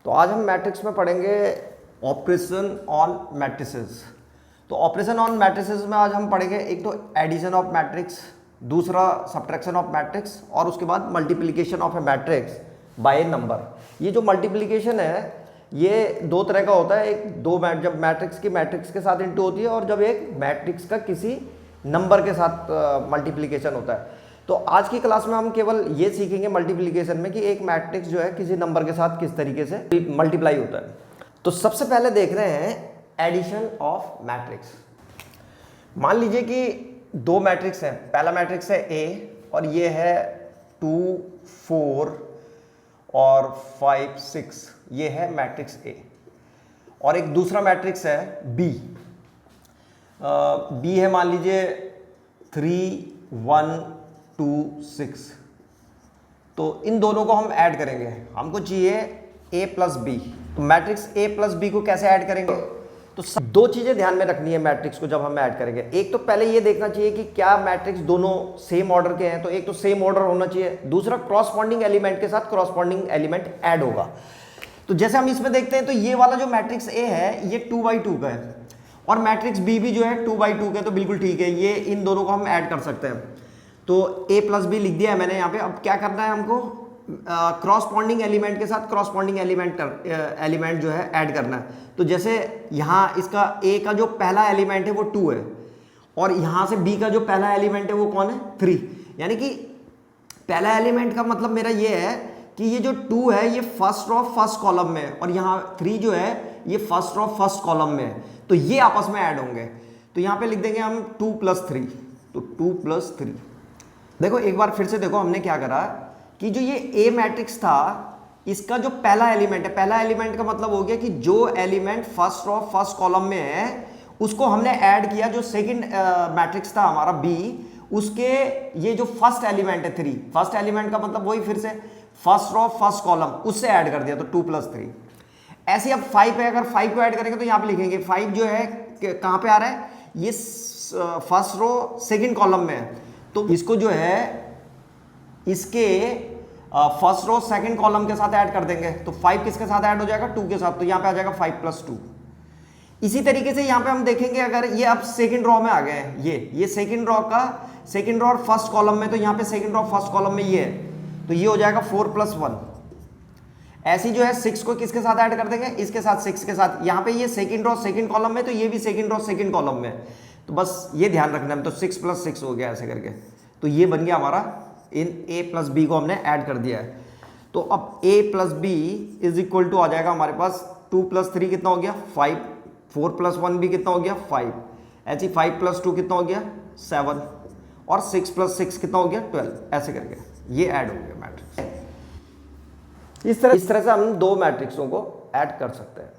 तो आज हम मैट्रिक्स में पढ़ेंगे ऑपरेशन ऑन मैट्रिसेस। तो ऑपरेशन ऑन मैट्रिसेस में आज हम पढ़ेंगे एक तो एडिशन ऑफ मैट्रिक्स, दूसरा सब्ट्रैक्शन ऑफ मैट्रिक्स और उसके बाद multiplication of A matrix by number. ये जो मल्टीप्लिकेशन है ये दो तरह का होता है, एक जब मैट्रिक्स की मैट्रिक्स के साथ इंटू होती है और जब एक मैट्रिक्स का किसी नंबर के साथ मल्टीप्लिकेशन होता है। तो आज की क्लास में हम केवल ये सीखेंगे मल्टीप्लिकेशन में कि एक मैट्रिक्स जो है किसी नंबर के साथ किस तरीके से मल्टीप्लाई होता है। तो सबसे पहले देख रहे हैं एडिशन ऑफ मैट्रिक्स। मान लीजिए कि दो मैट्रिक्स हैं, पहला मैट्रिक्स है ए और ये है 2 4 और 5 6, ये है मैट्रिक्स ए। और एक दूसरा मैट्रिक्स है बी, बी है मान लीजिए 3 1 2 6। तो इन दोनों को हम ऐड करेंगे, हमको चाहिए a प्लस बी। तो मैट्रिक्स a प्लस बी को कैसे ऐड करेंगे? तो दो चीजें ध्यान में रखनी है मैट्रिक्स को जब हम ऐड करेंगे। एक तो पहले ये देखना चाहिए कि क्या मैट्रिक्स दोनों सेम ऑर्डर के हैं, तो एक तो सेम ऑर्डर होना चाहिए, दूसरा क्रॉसपॉन्डिंग एलिमेंट के साथ क्रॉसपॉन्डिंग एलिमेंट ऐड होगा। तो जैसे हम इसमें देखते हैं तो ये वाला जो मैट्रिक्स a है ये 2/2 का है और मैट्रिक्स b भी जो है 2/2 का है, तो बिल्कुल ठीक है, ये इन दोनों को हम ऐड कर सकते हैं। तो a प्लस बी लिख दिया है मैंने यहाँ पे। अब क्या करना है हमको? क्रॉसपॉन्डिंग एलिमेंट के साथ क्रॉसपॉन्डिंग एलिमेंट जो है ऐड करना है। तो जैसे यहाँ इसका a का जो पहला एलिमेंट है वो 2 है और यहाँ से b का जो पहला एलिमेंट है वो कौन है? 3। यानी कि पहला एलिमेंट का मतलब मेरा ये है कि ये जो 2 है ये फर्स्ट रो फर्स्ट कॉलम में है और यहाँ 3 जो है ये फर्स्ट रो फर्स्ट कॉलम में है, तो ये आपस में ऐड होंगे। तो यहाँ पे लिख देंगे हम 2 + 3, तो 2 + 3। देखो एक बार फिर से देखो हमने क्या करा कि जो ये ए मैट्रिक्स था इसका जो पहला एलिमेंट है, पहला एलिमेंट का मतलब हो गया कि जो element first row first column में है उसको हमने ऐड किया। जो सेकंड मैट्रिक्स था हमारा बी, उसके ये जो फर्स्ट एलिमेंट है 3, फर्स्ट एलिमेंट का मतलब वही फिर से फर्स्ट रो फर्स्ट कॉलम, उससे ऐड कर दिया, तो 2 + 3। ऐसे अब 5 है, अगर 5 को ऐड करेंगे तो यहाँ पे लिखेंगे 5 जो है कहाँ पे आ रहा है? ये फर्स्ट रो सेकंड कॉलम में है, तो इसको जो है इसके फर्स्ट रो सेकंड कॉलम के साथ ऐड कर देंगे। तो 5 किसके साथ ऐड हो जाएगा? 2 के साथ, तो यहाँ पे आ जाएगा 5 + 2। इसी तरीके से यहाँ पे हम देखेंगे अगर ये अब सेकंड रो में आ गए हैं, ये सेकंड रो का सेकंड रो और फर्स्ट कॉलम में, तो यहाँ पे सेकंड रो फर्स्ट कॉलम में ये है, तो ये हो जाएगा 4 + 1। ऐसी जो है 6 को किसके साथ ऐड कर देंगे? इसके साथ, 6 के साथ। यहाँ पे ये सेकंड रो सेकंड कॉलम में, तो ये भी सेकंड रो सेकंड कॉलम में, तो बस ये ध्यान रखना है। तो 6 + 6 हो गया ऐसे करके, तो ये बन गया हमारा, इन a प्लस बी को हमने ऐड कर दिया है। तो अब a plus B is equal to आ जाएगा हमारे पास 2 + 3 कितना हो गया? 5, 4 + 1 भी कितना हो गया? 5, ऐसे 5 + 2 कितना हो गया? 7 और 6 + 6 कितना हो गया? 12। ऐसे करके ये ऐड हो गया मैट्रिक्स। इस तरह से हम दो मैट्रिक्सों को ऐड कर सकते हैं।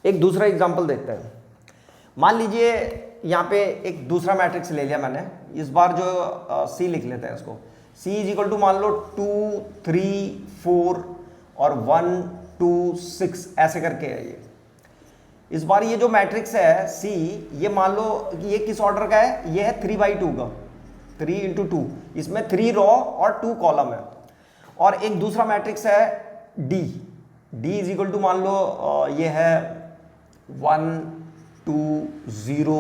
एक दूसरा एग्जांपल देखते हैं। मान लीजिए यहाँ पे एक दूसरा मैट्रिक्स ले लिया मैंने, इस बार जो C लिख लेते हैं इसको। C = मान लो 2 3 4 और 1 2 6 ऐसे करके है ये। इस बार ये जो मैट्रिक्स है C, ये मान लो कि ये किस ऑर्डर का है? ये है 3/2 का, 3 × 2, इसमें 3 रो और 2 कॉलम है। और एक दूसरा मैट्रिक्स है D = मान लो ये है 1 2 0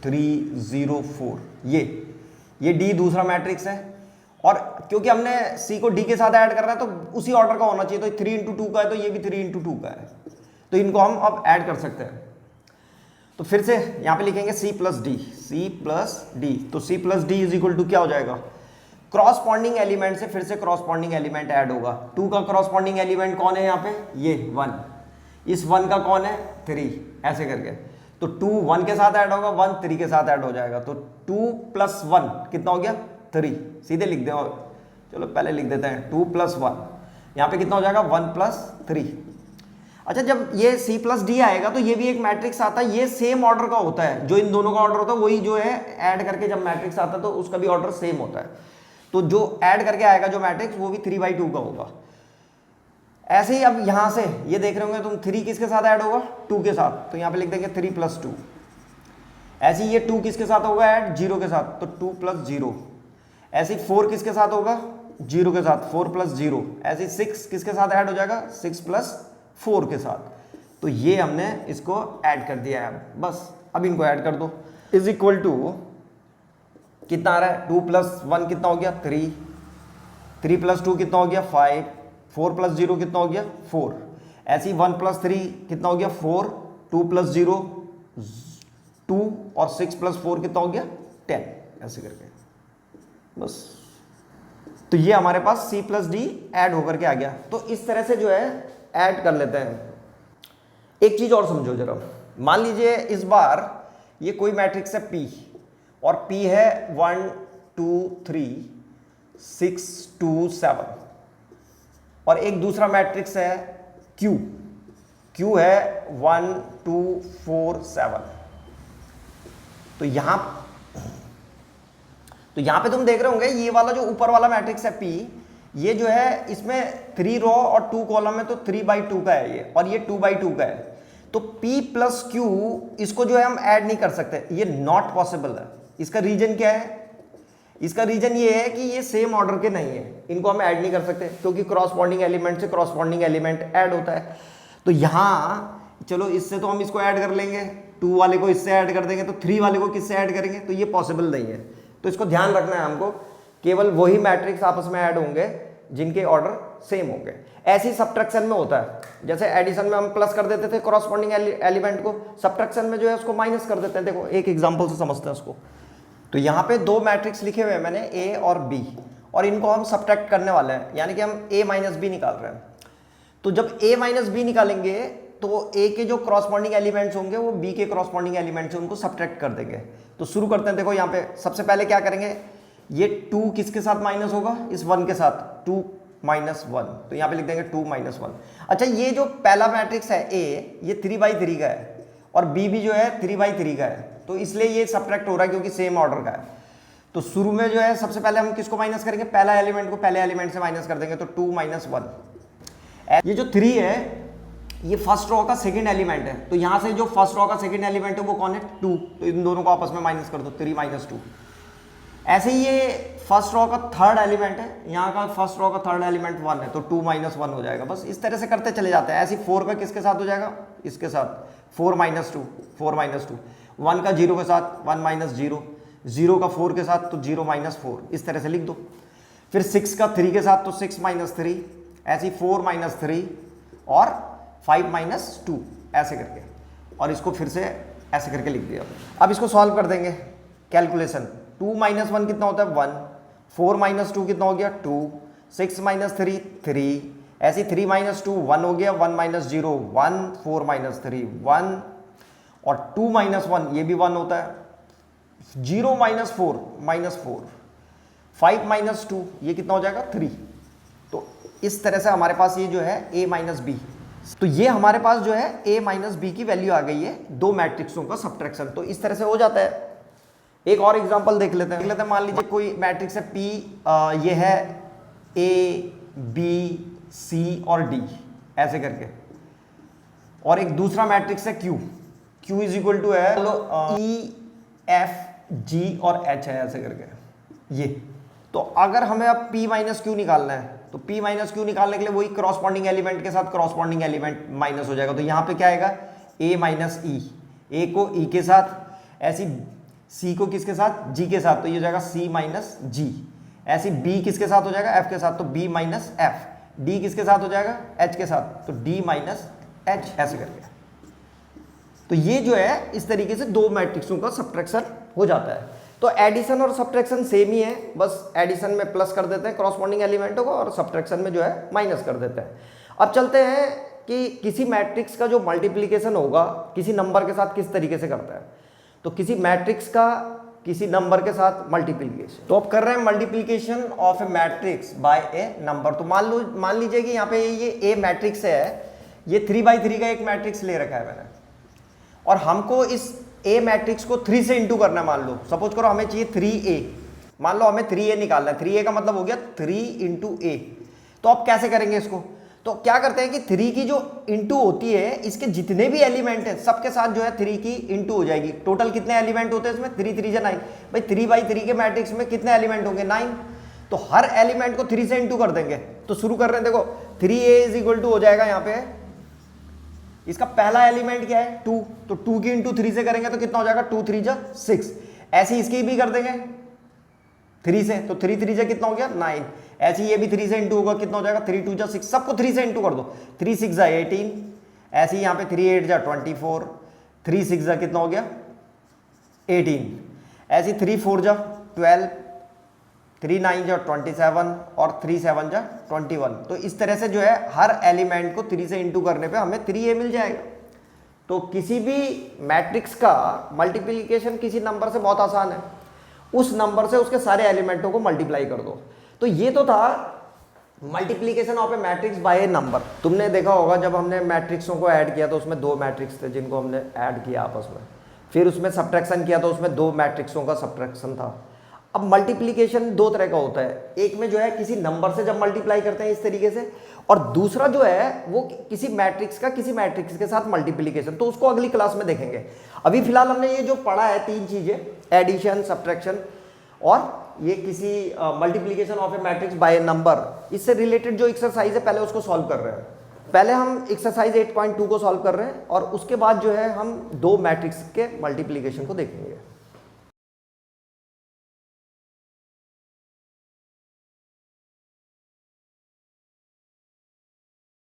3 0 4, ये D दूसरा मैट्रिक्स है। और क्योंकि हमने C को D के साथ ऐड कर रहा है तो उसी ऑर्डर का होना चाहिए, तो 3 × 2 का है तो ये भी 3 × 2 का है, तो इनको हम अब ऐड कर सकते हैं। तो फिर से यहाँ पे लिखेंगे C + D, तो C + D = क्या हो जाएगा? क्रॉसपॉन्डिंग एलिमेंट से फिर से क्रॉसपॉन्डिंग एलिमेंट ऐड होगा। 2 का क्रॉसपॉन्डिंग एलिमेंट कौन है यहाँ पे? ये 1। इस 1 का कौन है? 3, ऐसे करके। तो 2 1 के साथ ऐड होगा, 1 3 के साथ ऐड हो जाएगा, तो 2 + 1 कितना हो गया? 3। सीधे लिख दो, चलो पहले लिख देते हैं 2 + 1, यहाँ पे कितना हो जाएगा? 1 + 3। अच्छा, जब ये C + D आएगा तो ये भी एक मैट्रिक्स आता है, ये सेम ऑर्डर का होता है, जो इन दोनों का ऑर्डर होता है वही जो है ऐड करके जब मैट्रिक्स आता है तो उसका भी ऑर्डर सेम होता है। तो जो ऐड करके आएगा जो मैट्रिक्स वो भी 3/2 का होगा। ऐसे ही अब यहां से ये देख रहे होंगे तुम, 3 किसके साथ ऐड होगा? 2 के साथ, तो यहाँ पे लिख देंगे 3 + 2। ऐसे ही ये 2 किसके साथ होगा ऐड? 0 के साथ, तो 2 + 0। ऐसे ही 4 किसके साथ होगा? 0 के साथ, 4 + 0। ऐसे ही 6 किसके साथ ऐड हो जाएगा? 6 + 4 के साथ। तो ये हमने इसको ऐड कर दिया है, बस अब इनको ऐड कर दो। इज इक्वल टू कितना आ रहा है, 2 + 1 कितना हो गया 3, 3 + 2 कितना हो गया 5, 4 + 0 कितना हो गया 4, ऐसे ही 1 + 3 कितना हो गया 4, 2 + 0 2 और 6 + 4 कितना हो गया 10, ऐसे करके बस। तो ये हमारे पास C + D ऐड होकर के आ गया। तो इस तरह से जो है ऐड कर लेते हैं। एक चीज और समझो जरा, मान लीजिए इस बार ये कोई मैट्रिक्स है P और P है 1 2 3 6 2 7 और एक दूसरा मैट्रिक्स है Q है 1 2 4 7। तो यहां पे तुम देख रहे होंगे ये वाला जो ऊपर वाला मैट्रिक्स है P, ये जो है इसमें 3 रो और 2 कॉलम है, तो 3/2 का है ये, और ये 2/2 का है। तो P + Q इसको जो है हम ऐड नहीं कर सकते, ये नॉट पॉसिबल है। इसका रीजन क्या है, इसका रीजन ये है कि ये सेम ऑर्डर के नहीं है, इनको हम ऐड नहीं कर सकते क्योंकि क्रॉसपॉन्डिंग एलिमेंट से क्रॉसपॉन्डिंग एलिमेंट ऐड होता है। तो यहां चलो इससे तो हम इसको ऐड कर लेंगे, 2 वाले को इससे ऐड कर देंगे, तो 3 वाले को किससे ऐड करेंगे, तो ये पॉसिबल नहीं है। तो इसको ध्यान रखना है हमको, केवल वही मैट्रिक्स आपस में ऐड होंगे जिनके ऑर्डर सेम होंगे। ऐसी सब्ट्रैक्शन में होता है, जैसे एडिशन में हम प्लस कर देते थे क्रॉसपॉन्डिंग एलिमेंट को, सब्ट्रैक्शन में जो है उसको माइनस कर देते हैं। देखो एक एग्जांपल से समझते हैं उसको। तो यहाँ पे 2 मैट्रिक्स लिखे हुए हैं मैंने, ए और बी, और इनको हम सब्ट्रैक्ट करने वाले हैं, यानी कि हम a - b निकाल रहे हैं। तो जब a - b निकालेंगे तो a के जो क्रॉसपॉन्डिंग एलिमेंट्स होंगे वो b के क्रॉसपॉन्डिंग एलिमेंट से उनको सब्ट्रैक्ट कर देंगे। तो शुरू करते हैं। देखो यहाँ पे सबसे पहले क्या करेंगे, ये 2 किसके साथ माइनस होगा, इस 1 के साथ, 2 - 1, तो यहाँ पे लिख देंगे 2 - 1। अच्छा, ये जो पहला मैट्रिक्स है a, ये 3/3 का है और b भी जो है 3/3 का है, तो इसलिए ये सब्ट्रैक्ट हो रहा है क्योंकि सेम ऑर्डर का है। तो शुरू में जो है सबसे पहले हम किसको माइनस करेंगे, पहला एलिमेंट को पहले एलिमेंट से माइनस कर देंगे, तो 2 - 1। ये जो 3 है ये फर्स्ट रो का सेकंड एलिमेंट है, तो यहां से जो फर्स्ट रो का सेकंड एलिमेंट है वो कौन है, 2, तो इन दोनों को आपस में माइनस कर दो, 3 - 2। ऐसे ही ये फर्स्ट रो का थर्ड एलिमेंट है, यहाँ का फर्स्ट रो का थर्ड एलिमेंट 1 है, तो 2 - 1 हो जाएगा। बस इस तरह से करते चले जाते हैं। ऐसे 4 का किसके साथ हो जाएगा, इसके साथ, 4 - 2, 4 - 2, 1 का 0 के साथ 1 - 0, 0 का 4 के साथ तो 0 - 4, इस तरह से लिख दो। फिर 6 का 3 के साथ तो 6 - 3, ऐसे 4 - 3 और 5 - 2, ऐसे करके, और इसको फिर से ऐसे करके लिख दिया। अब इसको सॉल्व कर देंगे, कैलकुलेशन। 2 - 1 कितना होता है 1, 4 - 2 कितना हो गया 2, 6 - 3 3, ऐसे 3 - 2 1 हो गया, 1 - 0 1, 4 - 3 1 और 2 - 1 ये भी 1 होता है, 0 - 4 -4, 5 - 2 ये कितना हो जाएगा 3। तो इस तरह से हमारे पास ये जो है a - b, तो ये हमारे पास जो है a - b की वैल्यू आ गई है 2 मैट्रिक्सों का सब्ट्रैक्शन। तो इस तरह से हो जाता है। एक और एग्जांपल देख लेते हैं। मान लीजिए कोई मैट्रिक्स है P, ये है A B C और D ऐसे करके, और एक दूसरा मैट्रिक्स है Q इज इक्वल टू है E F G और H है ऐसे करके ये। तो अगर हमें अब P - Q निकालना है, तो P - Q निकालने के लिए वही क्रॉसपॉन्डिंग एलिमेंट के साथ क्रॉसपॉन्डिंग एलिमेंट माइनस हो जाएगा। तो यहाँ पे क्या आएगा, A - E, A को E के साथ, ऐसी C को किसके साथ, G के साथ, तो ये हो जाएगा C - G। ऐसी B किसके साथ हो जाएगा, F के साथ, तो B - F। D किसके साथ हो जाएगा, H के साथ, तो D - H ऐसे करके। तो ये जो है इस तरीके से 2 मैट्रिक्सों का सब्ट्रैक्शन हो जाता है। तो एडिशन और सब्ट्रैक्शन सेम ही है, बस एडिशन में प्लस कर देते हैं क्रॉसपॉन्डिंग एलिमेंटों को और सब्ट्रैक्शन में जो है माइनस कर देते हैं। अब चलते हैं कि किसी मैट्रिक्स का जो मल्टीप्लिकेशन होगा किसी नंबर के साथ किस तरीके से करता है। तो किसी मैट्रिक्स का किसी नंबर के साथ मल्टीप्लिकेशन, तो अब कर रहे हैं multiplication of A matrix bye A number. तो मान लीजिए कि यहाँ पे ये ए मैट्रिक्स है, ये 3/3 का एक मैट्रिक्स ले रखा है मैंने, और हमको इस ए मैट्रिक्स को 3 से इंटू करना है। मान लो सपोज करो हमें चाहिए 3a, मान लो हमें 3a निकालना है। 3a का मतलब हो गया 3 × a। तो अब कैसे करेंगे इसको, तो क्या करते हैं कि 3 की जो इंटू होती है, इसके जितने भी एलिमेंट हैं सबके साथ जो है 3 की इंटू हो जाएगी। टोटल कितने एलिमेंट होते हैं इसमें, 3 3 जा 9। भाई 3/3 के मैट्रिक्स में कितने एलिमेंट होंगे, 9। तो हर एलिमेंट को 3 से इंटू कर देंगे। तो शुरू कर रहे हैं, देखो 3a = हो जाएगा यहाँ पे इसका पहला एलिमेंट क्या है 2, तो 2 की इंटू 3 से करेंगे तो कितना हो जाएगा 2 3 जा 6। ऐसे ही इसकी भी कर देंगे 3 से, तो 3 3 जा कितना हो गया 9। ऐसे ही ये भी 3 से इंटू होगा, कितना हो जाएगा 3 2 जा 6, सबको 3 से इंटू कर दो, 3 6 जा 18। ऐसे ही यहाँ पे 3 8 जा 24, 3 6 जा कितना हो गया 18। ऐसे ही 3 4 जा 12, 3 9 जा 27 और 3 7 जा 21। तो इस तरह से जो है हर एलिमेंट को 3 से इंटू करने पे हमें 3a मिल जाएगा। तो किसी भी मैट्रिक्स का मल्टीप्लिकेशन किसी नंबर से बहुत आसान है, उस नंबर से उसके सारे एलिमेंटों को मल्टीप्लाई कर दो। तो ये तो था multiplication of A matrix bye A number. तुमने देखा होगा जब हमने मैट्रिक्सों को ऐड किया तो उसमें 2 मैट्रिक्स थे जिनको हमने ऐड किया आपस में, फिर उसमें सब्ट्रैक्शन किया तो उसमें 2 मैट्रिक्सों का सब्ट्रैक्शन था। अब मल्टीप्लिकेशन 2 तरह का होता है, एक में जो है किसी नंबर से जब मल्टीप्लाई करते हैं इस तरीके से, और दूसरा जो है वो किसी मैट्रिक्स का किसी मैट्रिक्स के साथ मल्टीप्लिकेशन, तो उसको अगली क्लास में देखेंगे। अभी फिलहाल हमने ये जो पढ़ा है 3 चीजें, एडिशन, सब्ट्रैक्शन और ये किसी multiplication of A matrix bye A number, इससे रिलेटेड जो एक्सरसाइज है पहले उसको सॉल्व कर रहे हैं। पहले हम एक्सरसाइज 8.2 को सॉल्व कर रहे हैं और उसके बाद जो है हम 2 मैट्रिक्स के मल्टीप्लिकेशन को देखेंगे।